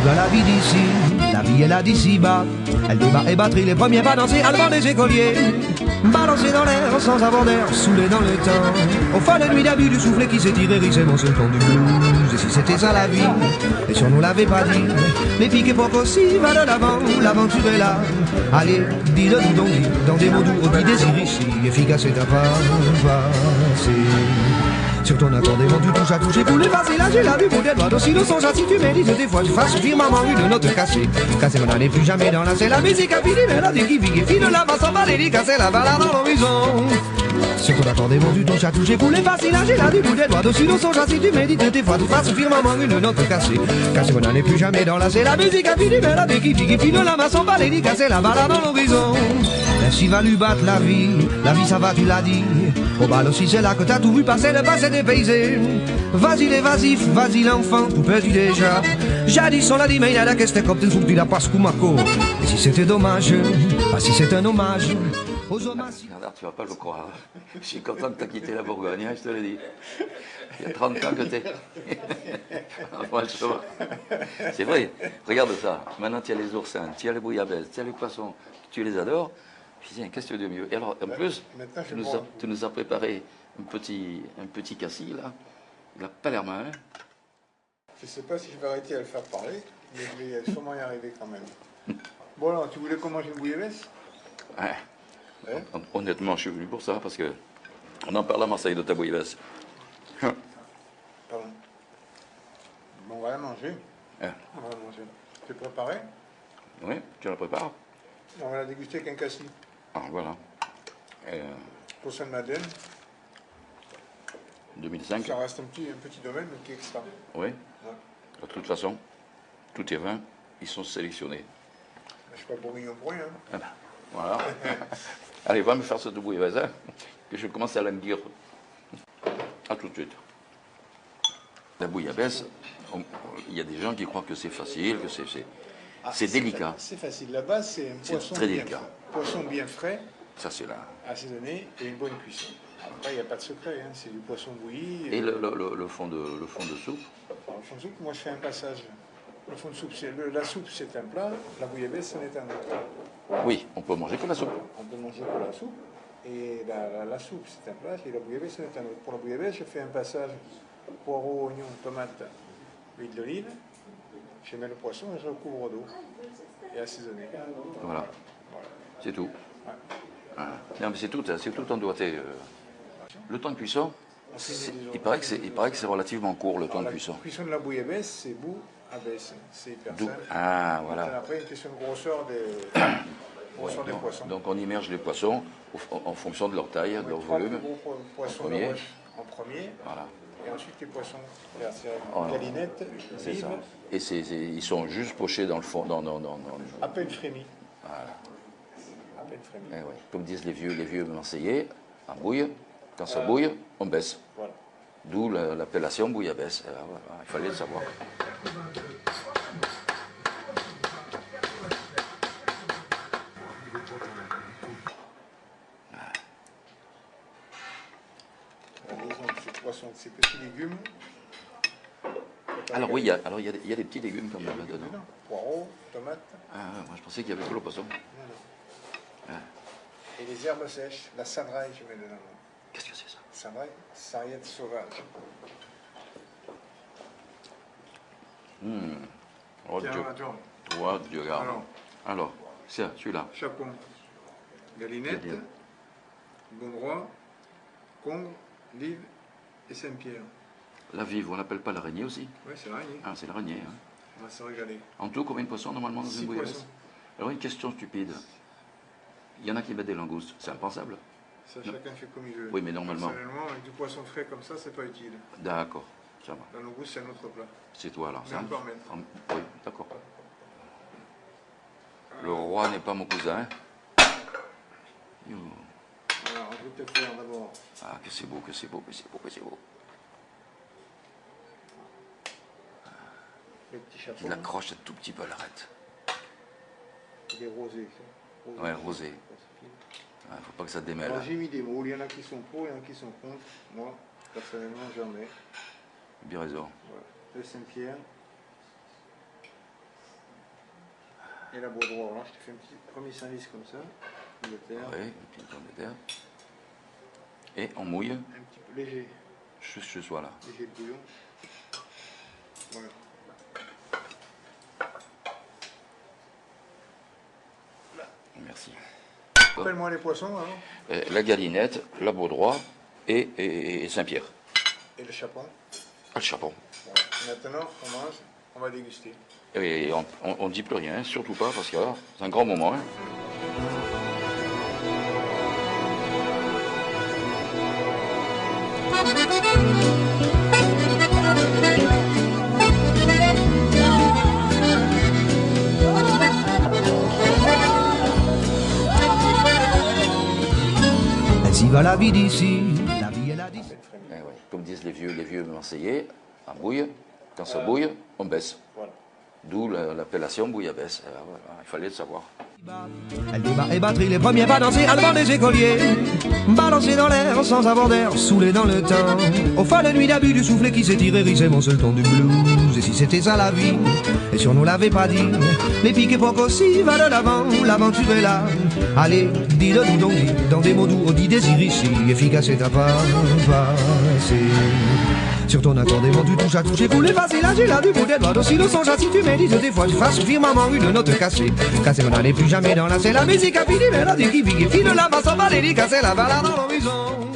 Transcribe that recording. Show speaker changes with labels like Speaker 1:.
Speaker 1: à la vie d'ici, la vie est là d'ici-bas. Elle débat et batterie, les premiers pas danser, allemand des écoliers. Balancer dans l'air, sans avoir d'air, saoulé dans le temps. Au fond de nuit d'abus, du soufflet qui s'est tiré, c'est mon seul ton du blues. Et si c'était ça la vie, et si on nous l'avait pas dit, mais piquez pour aussi, va de l'avant, l'aventure est là. Allez, dis-le nous donc, dis, dans des mots doux, au désir ici, efficace et ta passé. Sur ton accordéon, tu touches à toucher pour l'effacer. Là, j'ai la vue pour des doigts d'aussi le songe. Si tu médites des fois, tu fasses sourire maman, une note cassée. Casser, on n'allait plus jamais dans la c'est la musique à fini, mais la qui vit, file là-bas, sans baler, casser la balade dans l'horizon. Sur ton accordéon, tu touches à toucher pour l'effacer. Là, j'ai la vue pour des doigts d'aussi le songe. Si tu médites des fois, tu fasses sourire maman, une note cassée. Casser, on n'allait plus jamais dans la c'est la musique à fini, mais la qui file là-bas, sans baler, casser la balade dans l'horizon. Ainsi va lui battre la vie ça va, tu l'as dit. Au bal aussi, c'est là que t'as tout vu passer, le passé dépaysé. Vas-y l'évasif, vas-y l'enfant, tout perdu déjà. Jadis on l'a dit, mais il y a la question comme tu souffles la passe Kumako. Et si c'était dommage, pas si c'est un hommage aux hommages.
Speaker 2: Bernard, tu vas pas le croire. Je suis content que tu as quitté la Bourgogne, hein, je te le dis. Il y a 30 ans que t'es. Franchement. C'est vrai, regarde ça. Maintenant, tu as les oursins, tu as les bouillabaisse, tu as les poissons, tu les adores. Je dis, qu'est-ce que tu veux de mieux? Et alors, en plus, tu nous as préparé un petit cassis, là. Il n'a pas l'air mal, hein?
Speaker 3: Je ne sais pas si je vais arrêter à le faire parler, mais je vais sûrement y arriver quand même. Bon alors, tu voulais qu'on mange une bouillabaisse?
Speaker 2: Ouais.
Speaker 3: Ouais.
Speaker 2: Honnêtement, je suis venu pour ça, parce que on en parle à Marseille de ta bouillabaisse.
Speaker 3: Pardon. Bon, on va la manger.
Speaker 2: Ouais.
Speaker 3: On va la manger. Tu es préparé?
Speaker 2: Oui, tu la prépares?
Speaker 3: On va la déguster avec un cassis.
Speaker 2: Ah, voilà.
Speaker 3: Pour Sainte-Madeleine.
Speaker 2: 2005.
Speaker 3: Ça reste un petit domaine, mais qui est extra.
Speaker 2: Oui.
Speaker 3: Ouais.
Speaker 2: De toute façon, tous tes vins, ils sont sélectionnés.
Speaker 3: Je ne suis pas bourguignon pour rien.
Speaker 2: Ah ben, voilà. Allez, va me faire cette bouillabaisse, hein, que je commence à languir. À tout de suite. La bouillabaisse, il y a des gens qui croient que c'est facile, que c'est délicat.
Speaker 3: C'est facile. La base, c'est un poisson
Speaker 2: très
Speaker 3: bien
Speaker 2: délicat.
Speaker 3: frais. Poisson bien frais,
Speaker 2: Ça, c'est là.
Speaker 3: assaisonné et une bonne cuisson. Après, il n'y a pas de secret, hein. C'est du poisson bouilli.
Speaker 2: Et le fond de soupe?
Speaker 3: Alors, le fond de soupe, moi je fais un passage. Le fond de soupe, la soupe c'est un plat, la bouillabaisse c'en est un autre.
Speaker 2: Oui, on peut manger que la soupe.
Speaker 3: On peut manger pour la soupe, et la soupe c'est un plat, et la bouillabaisse c'en est un autre. Pour la bouillabaisse, je fais un passage poireau, oignon, tomate, huile d'olive. Je mets le poisson et je recouvre d'eau et assaisonné.
Speaker 2: Voilà. C'est tout.
Speaker 3: Ouais.
Speaker 2: Ah. Non, mais c'est tout en doigté. Le temps de cuisson, il paraît que c'est relativement court, le temps de cuisson.
Speaker 3: La cuisson de la bouillabaisse, c'est bout à baisse. C'est hyper simple.
Speaker 2: Ah, voilà.
Speaker 3: Après, une question de grosseur des poissons.
Speaker 2: Donc on immerge les poissons en fonction de leur taille, de leur volume.
Speaker 3: Poissons en premier.
Speaker 2: Voilà.
Speaker 3: Et ensuite les poissons.
Speaker 2: Oh,
Speaker 3: Galinette,
Speaker 2: c'est ça.
Speaker 3: vive,
Speaker 2: Et ils sont juste pochés dans le fond.
Speaker 3: à peine frémis.
Speaker 2: Voilà.
Speaker 3: À peine frémis.
Speaker 2: Eh ouais. Comme disent les vieux Marseillais, en bouille, quand ça bouille, on baisse.
Speaker 3: Voilà.
Speaker 2: D'où l'appellation bouillabaisse. Voilà, il fallait le savoir.
Speaker 3: Ces petits légumes.
Speaker 2: Alors oui, il y a des petits légumes comme là-dedans.
Speaker 3: Poireaux, tomates.
Speaker 2: Ah, moi je pensais qu'il y avait que le poisson.
Speaker 3: Non. Et les herbes sèches, la sadraille, je mets dedans.
Speaker 2: Qu'est-ce que c'est ça?
Speaker 3: Sadraille, sarriette sauvage.
Speaker 2: Oh
Speaker 3: Tiens,
Speaker 2: Dieu.
Speaker 3: attends.
Speaker 2: Oh Dieu, regarde. Alors, c'est celui-là.
Speaker 3: Chapon, Galinette, Bonroi, Congre, Live et Saint-Pierre.
Speaker 2: La vive, on l'appelle pas l'araignée aussi?
Speaker 3: Oui, c'est l'araignée.
Speaker 2: Ah, c'est l'araignée. Hein.
Speaker 3: On va se régaler.
Speaker 2: En tout, combien de poissons normalement dans
Speaker 3: 6
Speaker 2: une bouillabaisse?
Speaker 3: poissons.
Speaker 2: Alors une question stupide. Il y en a qui mettent des langoustes, c'est impensable.
Speaker 3: Ça, chacun fait comme il veut.
Speaker 2: Oui, mais normalement.
Speaker 3: Personnellement, avec du poisson frais comme ça, c'est pas utile.
Speaker 2: D'accord, ça va.
Speaker 3: La langouste, c'est un autre plat.
Speaker 2: C'est toi alors.
Speaker 3: Mais on peut en mettre.
Speaker 2: Oui, d'accord. Le roi n'est pas mon cousin. Yo.
Speaker 3: Alors, je vais peut-être faire d'abord.
Speaker 2: Ah, que c'est beau, que c'est beau, que c'est beau, que c'est beau.
Speaker 3: Le petit chapon.
Speaker 2: Il accroche un tout petit peu à l'arête.
Speaker 3: Il est rosé.
Speaker 2: Ouais, rosé. Il ne faut pas que ça démêle.
Speaker 3: Alors, j'ai mis des mots. Il y en a qui sont pour, il y en a qui sont contre. Moi, personnellement, j'en mets.
Speaker 2: Bien raison.
Speaker 3: Voilà. Le Saint-Pierre. Et la boîte droit, alors je te fais un petit premier service comme ça, de terre,
Speaker 2: Oui, une petite pomme de terre. Et on mouille,
Speaker 3: un petit peu léger,
Speaker 2: juste ce soir là.
Speaker 3: léger de bouillon. Voilà.
Speaker 2: Merci.
Speaker 3: Appelle-moi les poissons alors,
Speaker 2: La galinette, la baudroie et Saint-Pierre.
Speaker 3: et le chapon.
Speaker 2: Ah, le chapon.
Speaker 3: Voilà. Maintenant, on mange, on va déguster.
Speaker 2: Et on ne dit plus rien, surtout pas, parce que là, c'est un grand moment. Hein.
Speaker 1: Ainsi va la vie d'ici, la vie est là d'ici.
Speaker 2: Eh ouais. Comme disent les vieux Marseillais, à bouille, quand ça bouille, on baisse.
Speaker 3: Voilà.
Speaker 2: D'où l'appellation bouillabaisse. Voilà, il fallait le savoir.
Speaker 1: Elle débat et batterie, les premiers pas dansés, allemand des écoliers. Balancés dans l'air, sans avoir d'air, saoulés dans le temps. Au fin de nuit d'abus du soufflet qui s'étire, hérissait mon seul ton du blues. Et si c'était ça la vie, et si on nous l'avait pas dit, les piques époques aussi, va de l'avant, l'aventure est là. Allez, dis-le nous donc, dis, dans des mots doux, on dit désir ici, efficace et à pas passer. Sur ton accordéon, tu touches à toucher, vous les facile, là, j'ai là du bout des doigts. Aussi le songe, si tu médites des fois, tu fasses firmement une note cassée. Casser, on n'allait plus jamais dans la c'est la musique à fini, mélodie qui pique, et fine là-bas, s'en va les casser la balade dans l'horizon.